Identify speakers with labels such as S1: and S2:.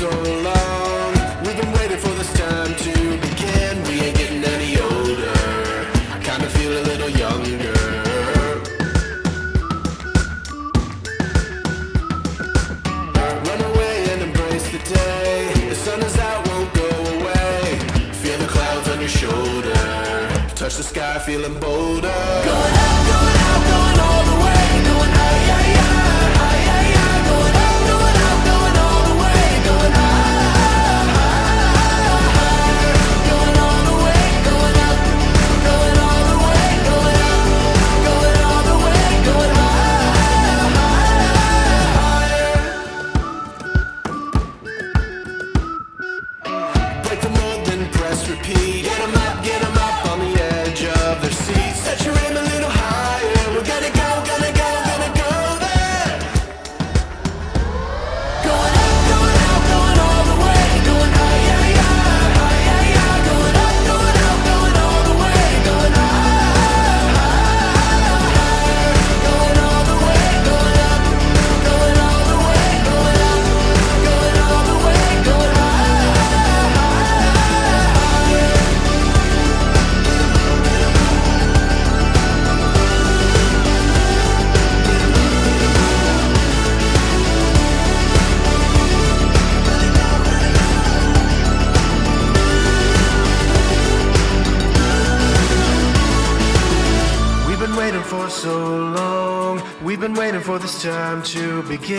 S1: so long. We've been waiting for this time to begin. We ain't getting any older. I kinda feel a little younger. Run away and embrace the day. The sun is out, won't go away. Feel the clouds on your shoulder. Touch the sky, feeling bolder. Going out, going out, going all the way. Going high, yeah, yeah, high, yeah, yeah. Going out, going out, going all the way. Going high, going all the way. Going up, going all the way. Going up, going all the way. Going higher. Break the mold, then press repeat. Get 'em up on the edge of their seats. Set your aim a little higher. We're gonna go, gonna go, gonna go there. Going up, going out, going all the way. Going high, yeah, yeah, high, yeah, yeah. Going up, going out, going all the way. Going higher, going all the way. Going up, going all the way. Going up, going all the way. Going We've been waiting for so long. We've been waiting for this time to begin.